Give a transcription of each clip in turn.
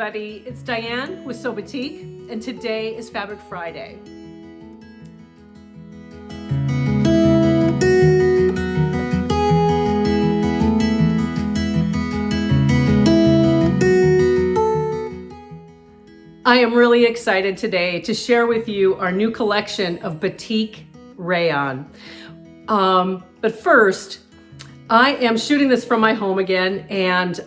everybody, it's Diane with Batik, and today is Fabric Friday. I am really excited today to share with you our new collection of Batik Rayon. But first, I am shooting this from my home again, and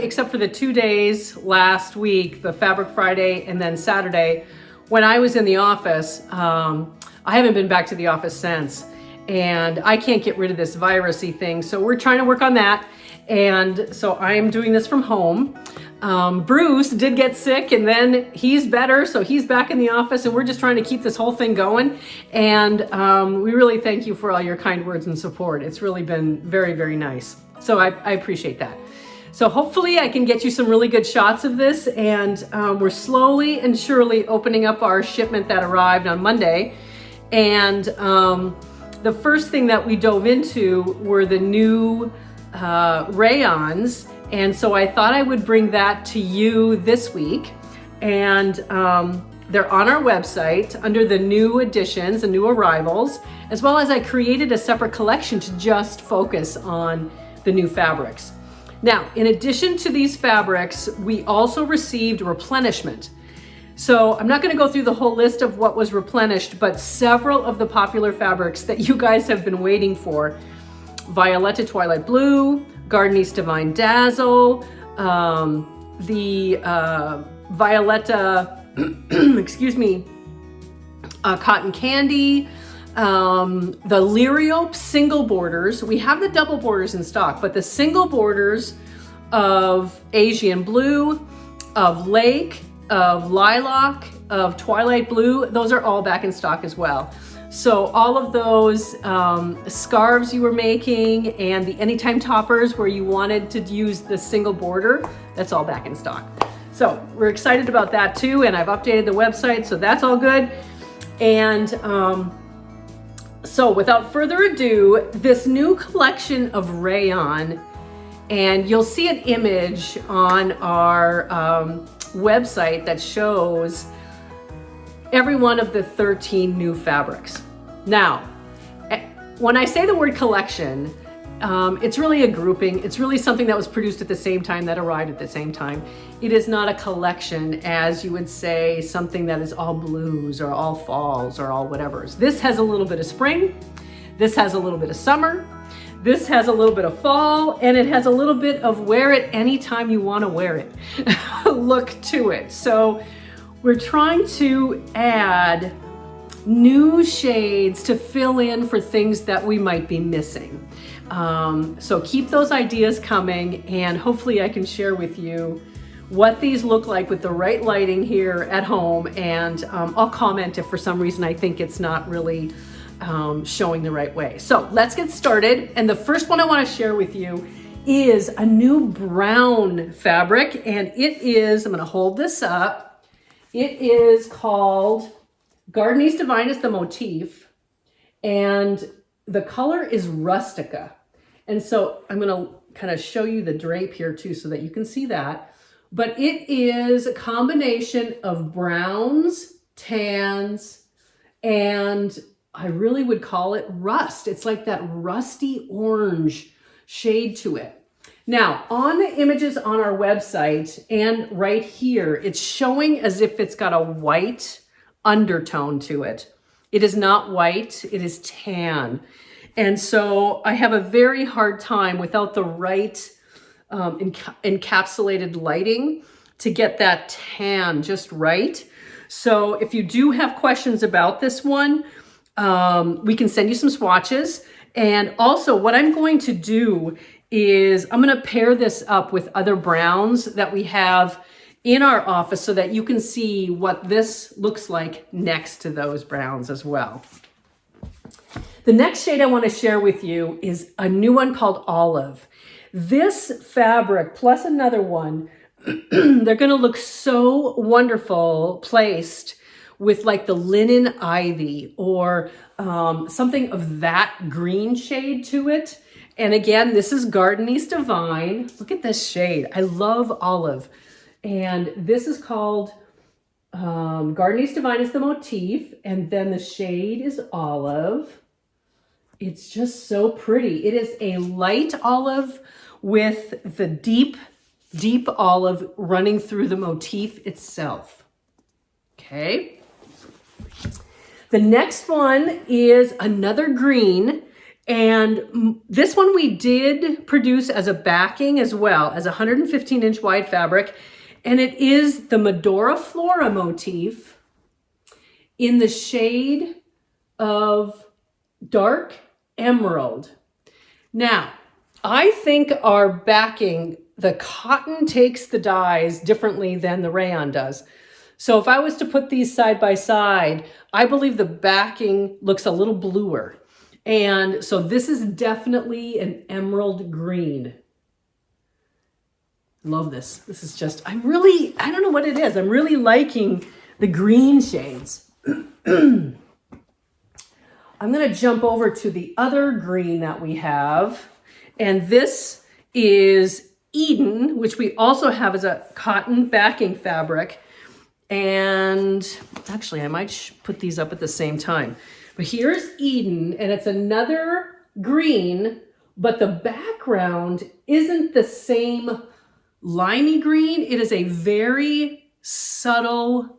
except for the 2 days last week, the Fabric Friday and then Saturday, when I was in the office, I haven't been back to the office since, and I can't get rid of this virusy thing, so we're trying to work on that, and so I am doing this from home. Bruce did get sick, and then he's better, so he's back in the office, and we're just trying to keep this whole thing going. And we really thank you for all your kind words and support. It's really been very, very nice. So I appreciate that. So hopefully I can get you some really good shots of this, and we're slowly and surely opening up our shipment that arrived on Monday. And the first thing that we dove into were the new rayons. And so I thought I would bring that to you this week. And they're on our website under the new additions and new arrivals, as well as I created a separate collection to just focus on the new fabrics. Now, in addition to these fabrics, we also received replenishment. So I'm not going to go through the whole list of what was replenished, but several of the popular fabrics that you guys have been waiting for: Violetta Twilight Blue, Gardenese Divine Dazzle, the Violetta, Cotton Candy, the Liriope single borders. We have the double borders in stock, but the single borders of Asian Blue, of Lake, of Lilac, of Twilight Blue, those are all back in stock as well. So all of those scarves you were making and the anytime toppers where you wanted to use the single border, that's all back in stock. So we're excited about that too, and I've updated the website, so that's all good. And so without further ado, this new collection of rayon, and you'll see an image on our website that shows every one of the 13 new fabrics. Now, when I say the word collection, it's really a grouping. It's really something that was produced at the same time, that arrived at the same time. It is not a collection as you would say something that is all blues or all falls or all whatevers. This has a little bit of spring. This has a little bit of summer. This has a little bit of fall, and it has a little bit of wear it anytime you want to wear it look to it. So we're trying to add new shades to fill in for things that we might be missing. So keep those ideas coming, and hopefully I can share with you what these look like with the right lighting here at home, and I'll comment if for some reason I think it's not really showing the right way. So let's get started. And the first one I want to share with you is a new brown fabric, and it is, I'm going to hold this up. It is called Gardenese Divine is the motif, and the color is Rustica. And so I'm going to kind of show you the drape here too so that you can see that. But it is a combination of browns, tans, and I really would call it rust. It's like that rusty orange shade to it. Now, on the images on our website and right here, it's showing as if it's got a white undertone to it. It is not white, it is tan. And so I have a very hard time without the right encapsulated lighting to get that tan just right. So if you do have questions about this one, we can send you some swatches. And also what I'm going to do is I'm going to pair this up with other browns that we have in our office so that you can see what this looks like next to those browns as well. The next shade I want to share with you is a new one called Olive. This fabric plus another one, they're going to look so wonderful placed with like the linen ivy or something of that green shade to it. And again, this is Gardenese Divine. Look at this shade. I love Olive. And this is called Garden East Divine is the motif, and then the shade is olive. It's just so pretty. It is a light olive with the deep, deep olive running through the motif itself. Okay. The next one is another green, and this one we did produce as a backing as well, as a 115-inch wide fabric, and it is the Medora Flora motif in the shade of dark emerald. Now, I think our backing, the cotton takes the dyes differently than the rayon does. So if I was to put these side by side, I believe the backing looks a little bluer. And so this is definitely an emerald green. Love this. This is just, I don't know what it is. I'm really liking the green shades. I'm going to jump over to the other green that we have. And this is Eden, which we also have as a cotton backing fabric. And actually, I might put these up at the same time. But here's Eden, and it's another green, but the background isn't the same limey green. It is a very subtle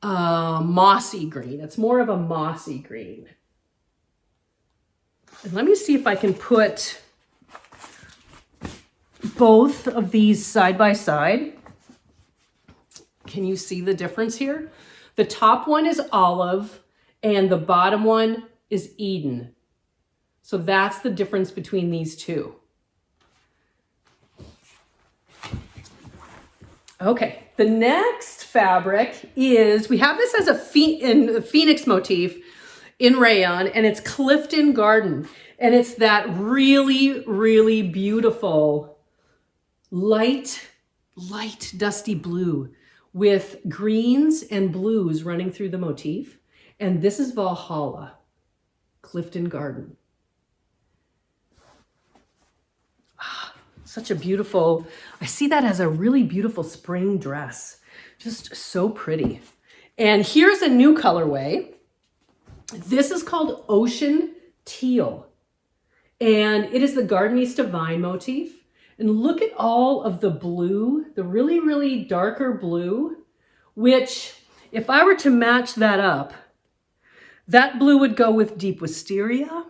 mossy green. It's more of a mossy green. And let me see if I can put both of these side by side. Can you see the difference here? The top one is olive and the bottom one is Eden. So that's the difference between these two. Okay, the next fabric is, we have this as a phoenix motif in rayon, and it's Clifton Garden. And it's that really, really beautiful light dusty blue with greens and blues running through the motif. And this is Valhalla, Clifton Garden. Such a beautiful, I see that as a really beautiful spring dress. Just so pretty. And here's a new colorway. This is called Ocean Teal. And it is the Garden East Divine motif. And look at all of the blue, the really, really darker blue, which if I were to match that up, that blue would go with Deep Wisteria.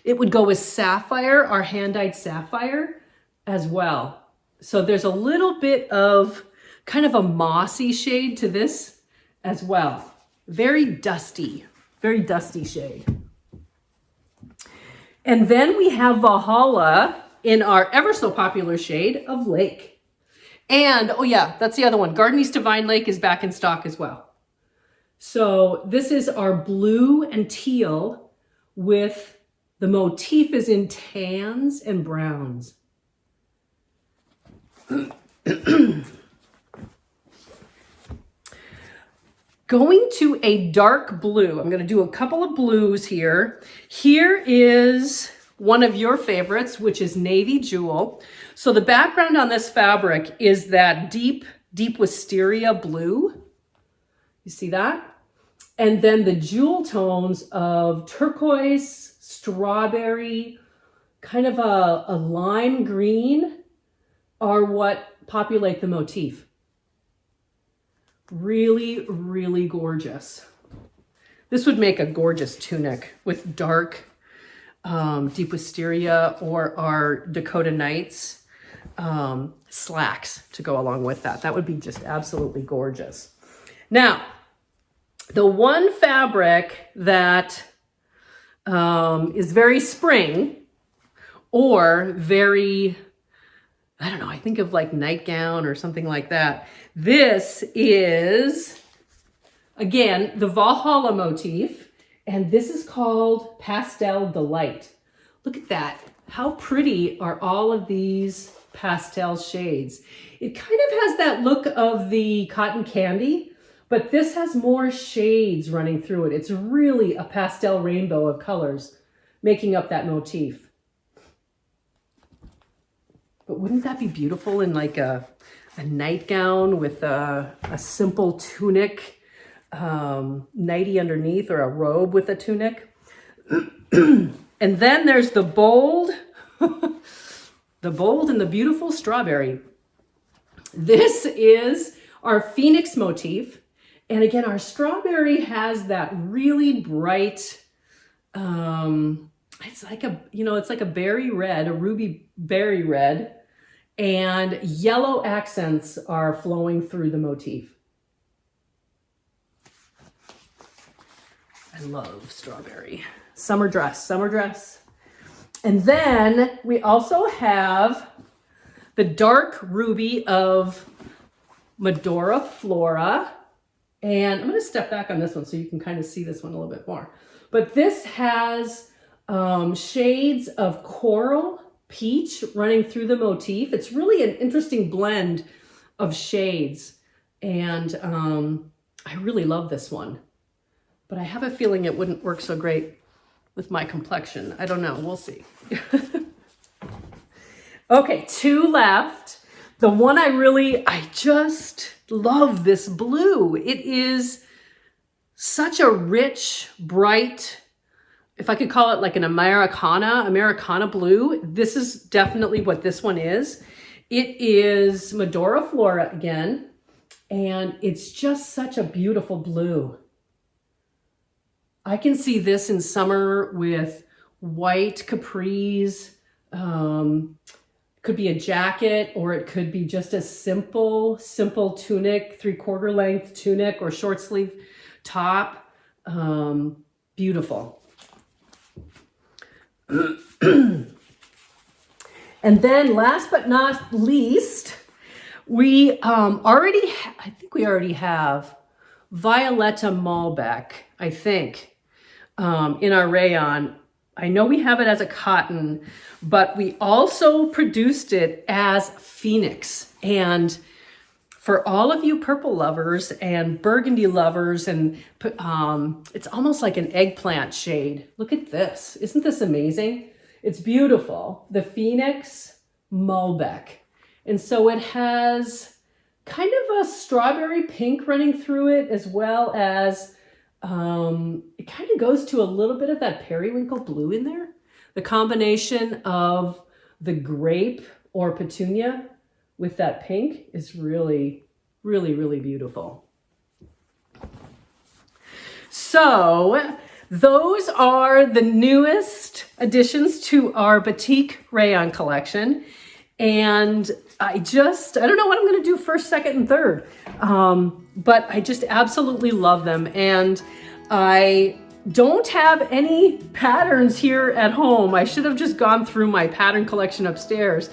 It would go with Sapphire, our hand-dyed sapphire as well. So there's a little bit of kind of a mossy shade to this as well. Very dusty shade. And then we have Valhalla in our ever so popular shade of Lake. And, oh yeah, that's the other one. Garden East Divine Lake is back in stock as well. So this is our blue and teal with the motif is in tans and browns. Going to a dark blue. I'm going to do a couple of blues here. Here is one of your favorites, which is Navy Jewel. So the background on this fabric is that deep wisteria blue. You see that? And then the jewel tones of turquoise, strawberry, kind of a lime green are what populate the motif. Really, really gorgeous. This would make a gorgeous tunic with dark deep wisteria or our Dakota Nights slacks to go along with that. That would be just absolutely gorgeous. Now, the one fabric that is very spring or very, I don't know, I think of like nightgown or something like that. This is, again, the Valhalla motif, and this is called Pastel Delight. Look at that. How pretty are all of these pastel shades? It kind of has that look of the cotton candy, but this has more shades running through it. It's really a pastel rainbow of colors making up that motif. But wouldn't that be beautiful in like a nightgown with a simple tunic, nightie underneath, or a robe with a tunic. And then there's the bold, the bold and the beautiful strawberry. This is our Phoenix motif. And again, our strawberry has that really bright, it's like a berry red, a ruby berry red, and yellow accents are flowing through the motif. I love strawberry. Summer dress, summer dress. And then we also have the dark ruby of Medora Flora. And I'm going to step back on this one so you can kind of see this one a little bit more. But this has shades of coral, peach running through the motif. It's really an interesting blend of shades. And I really love this one. But I have a feeling it wouldn't work so great with my complexion. I don't know. We'll see. Okay, 2 left. The one I just love this blue. It is such a rich, bright, if I could call it like an Americana blue. This is definitely what this one is. It is Medora Flora again, and it's just such a beautiful blue. I can see this in summer with white capris. Could be a jacket, or it could be just a simple tunic, 3/4 length tunic or short sleeve top. Beautiful. And then last but not least, we I think we already have Violetta Malbec, I think, in our rayon. I know we have it as a cotton, but we also produced it as Phoenix. And for all of you purple lovers and burgundy lovers, and it's almost like an eggplant shade. Look at this. Isn't this amazing? It's beautiful. The Phoenix Malbec. And so it has kind of a strawberry pink running through it, as well as it kind of goes to a little bit of that periwinkle blue in there. The combination of the grape or petunia with that pink is really, really, really beautiful. So those are the newest additions to our Batik Rayon collection. And I don't know what I'm going to do first, second, and third. But I just absolutely love them. And I don't have any patterns here at home. I should have just gone through my pattern collection upstairs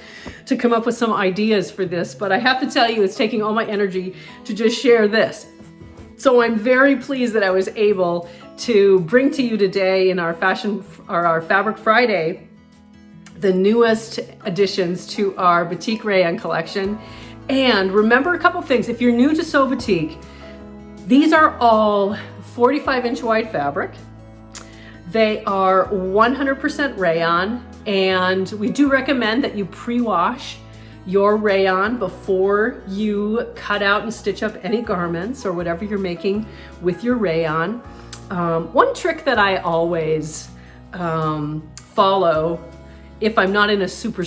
to come up with some ideas for this. But I have to tell you, it's taking all my energy to just share this. So I'm very pleased that I was able to bring to you today in our Fabric Friday the newest additions to our Batik Rayon collection. And remember a couple things. If you're new to Sew Batik, these are all 45-inch wide fabric. They are 100% rayon, and we do recommend that you pre-wash your rayon before you cut out and stitch up any garments or whatever you're making with your rayon. One trick that I always follow if I'm not in a super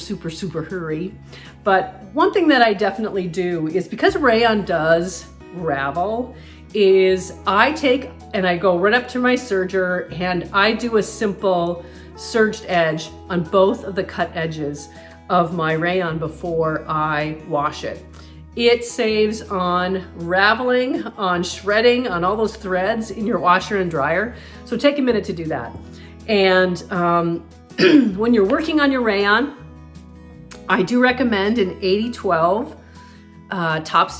hurry, but one thing that I definitely do is, because rayon does ravel, is I take and I go right up to my serger and I do a simple serged edge on both of the cut edges of my rayon before I wash it. It saves on raveling, on shredding, on all those threads in your washer and dryer. So take a minute to do that. And when you're working on your rayon, I do recommend an 80-12 top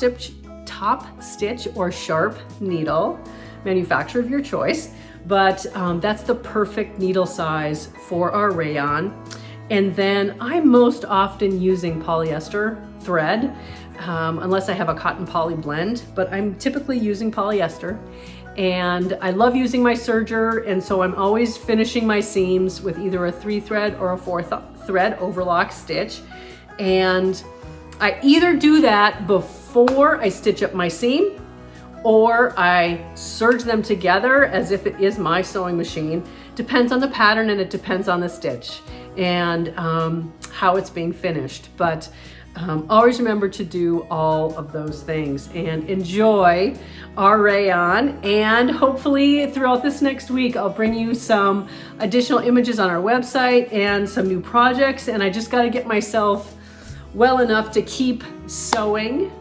stitch or sharp needle, manufacturer of your choice. But that's the perfect needle size for our rayon. And then I'm most often using polyester thread, unless I have a cotton poly blend, but I'm typically using polyester. And I love using my serger, and so I'm always finishing my seams with either a 3-thread or a 4-thread overlock stitch. And I either do that before I stitch up my seam, or I serge them together as if it is my sewing machine. Depends on the pattern and it depends on the stitch and how it's being finished. But always remember to do all of those things and enjoy our rayon. And hopefully throughout this next week, I'll bring you some additional images on our website and some new projects. And I just got to get myself well enough to keep sewing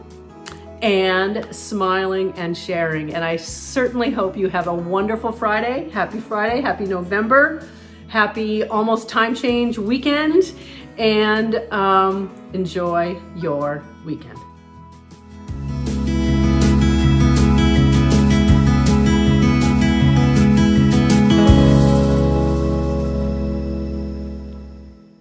and smiling and sharing. And I certainly hope you have a wonderful Friday. Happy November, happy almost time change weekend, and enjoy your weekend.